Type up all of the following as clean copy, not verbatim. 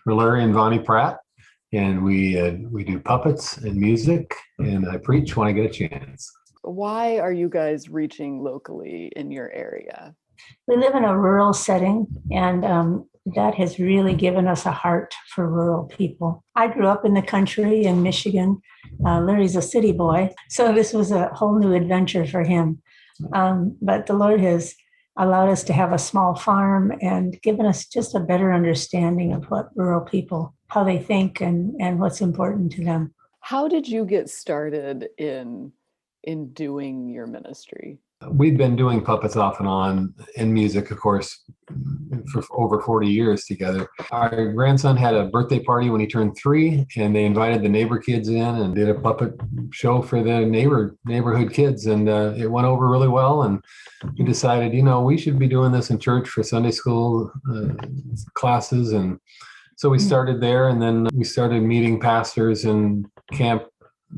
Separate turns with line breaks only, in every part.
We're Larry and Vonnie Pratt, and we do puppets and music, and I preach when I get a chance.
Why are you guys reaching locally in your area?
We live in a rural setting, and that has really given us a heart for rural people. I grew up in the country in Michigan. Larry's a city boy, so this was a whole new adventure for him. But the Lord has allowed us to have a small farm and given us just a better understanding of what rural people, how they think and what's important to them.
How did you get started in doing your ministry?
We've been doing puppets off and on and music, of course, for over 40 years together. Our grandson had a birthday party when he turned 3, and they invited the neighbor kids in and did a puppet show for the neighborhood kids, and it went over really well. And we decided, we should be doing this in church for Sunday school classes, and so we started there, and then we started meeting pastors and camp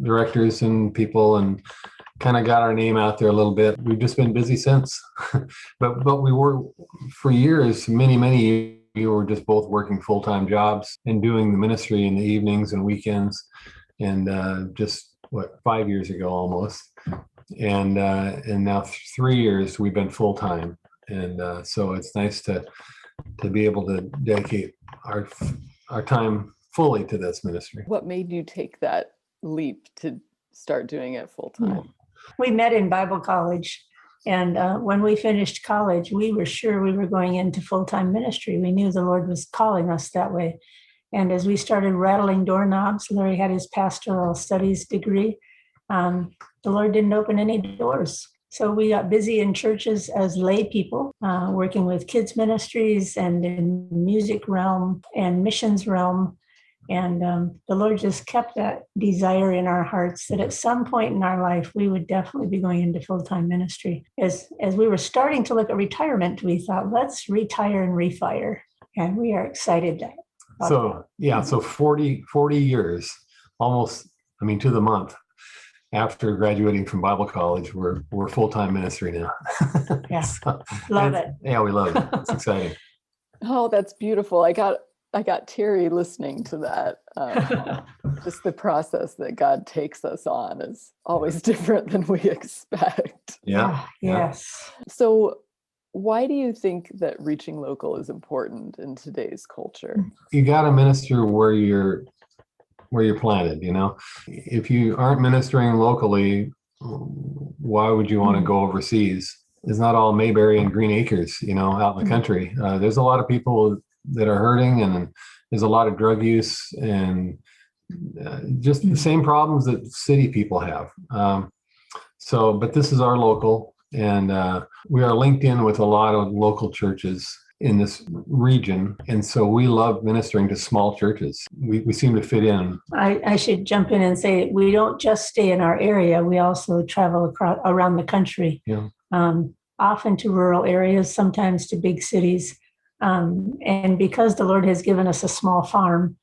directors and people, and kind of got our name out there a little bit. We've just been busy since. but we were, for years, many years, we were just both working full-time jobs and doing the ministry in the evenings and weekends. And just 5 years ago almost. And now 3 years we've been full-time. And so it's nice to be able to dedicate our time fully to this ministry.
What made you take that leap to start doing it full-time?
We met in Bible college, and when we finished college, we were sure we were going into full-time ministry. We knew the Lord was calling us that way. And as we started rattling doorknobs, Larry had his pastoral studies degree. The Lord didn't open any doors. So we got busy in churches as lay people, working with kids ministries and in music realm and missions realm. And the Lord just kept that desire in our hearts that at some point in our life, we would definitely be going into full-time ministry. As we were starting to look at retirement, we thought, let's retire and refire. And we are excited.
So 40 years, almost, to the month after graduating from Bible college, we're full-time ministry now.
Yeah, love it.
Yeah, we love it. It's exciting.
Oh, that's beautiful. I got teary listening to that. Just the process that God takes us on is always different than we expect.
Yeah.
Yes.
So why do you think that reaching local is important in today's culture?
You got to minister where you're planted, If you aren't ministering locally, why would you want to go overseas? It's not all Mayberry and Green Acres, out in the country. There's a lot of people that are hurting, and there's a lot of drug use and just the same problems that city people have. But this is our local, and we are linked in with a lot of local churches in this region. And so we love ministering to small churches. We seem to fit in.
I should jump in and say, we don't just stay in our area. We also travel around the country, often to rural areas, sometimes to big cities. And because the Lord has given us a small farm,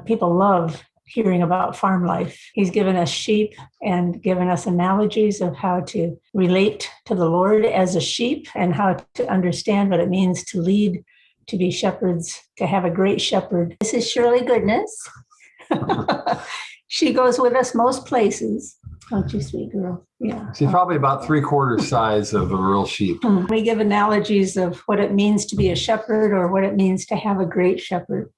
people love hearing about farm life. He's given us sheep and given us analogies of how to relate to the Lord as a sheep and how to understand what it means to lead, to be shepherds, to have a great shepherd. This is Shirley Goodness. She goes with us most places. Aren't you, sweet girl? Yeah.
She's probably about 3/4 size of a real sheep.
We give analogies of what it means to be a shepherd or what it means to have a great shepherd.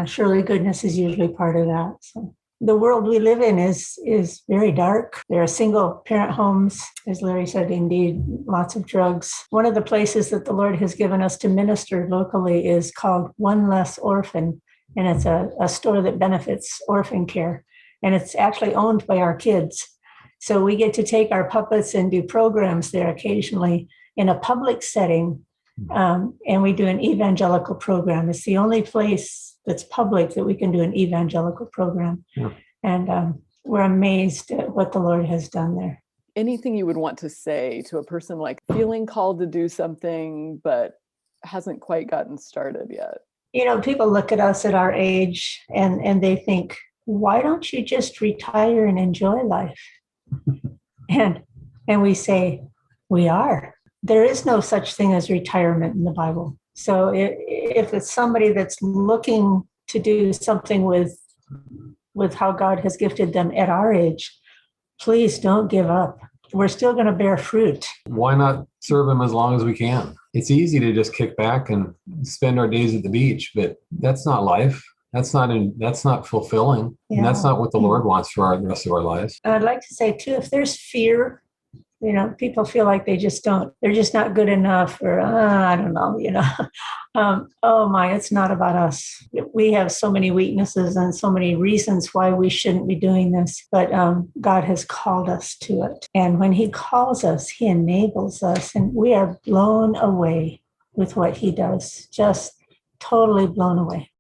Surely goodness is usually part of that. So the world we live in is very dark. There are single parent homes, as Larry said, indeed, lots of drugs. One of the places that the Lord has given us to minister locally is called One Less Orphan. And it's a store that benefits orphan care. And it's actually owned by our kids. So we get to take our puppets and do programs there occasionally in a public setting. And we do an evangelical program. It's the only place that's public that we can do an evangelical program. Yeah. And we're amazed at what the Lord has done there.
Anything you would want to say to a person like feeling called to do something, but hasn't quite gotten started yet?
People look at us at our age and they think, why don't you just retire and enjoy life? And we say, we are. There is no such thing as retirement in the Bible. So if it's somebody that's looking to do something with how God has gifted them at our age, please don't give up. We're still going to bear fruit.
Why not serve him as long as we can? It's easy to just kick back and spend our days at the beach, but that's not life. That's not fulfilling.
Yeah.
And that's not what the Lord wants for the rest of our lives.
And I'd like to say too, if there's fear, people feel like they're just not good enough, or I don't know, oh my, it's not about us. We have so many weaknesses and so many reasons why we shouldn't be doing this, but God has called us to it. And when he calls us, he enables us, and we are blown away with what he does, just totally blown away.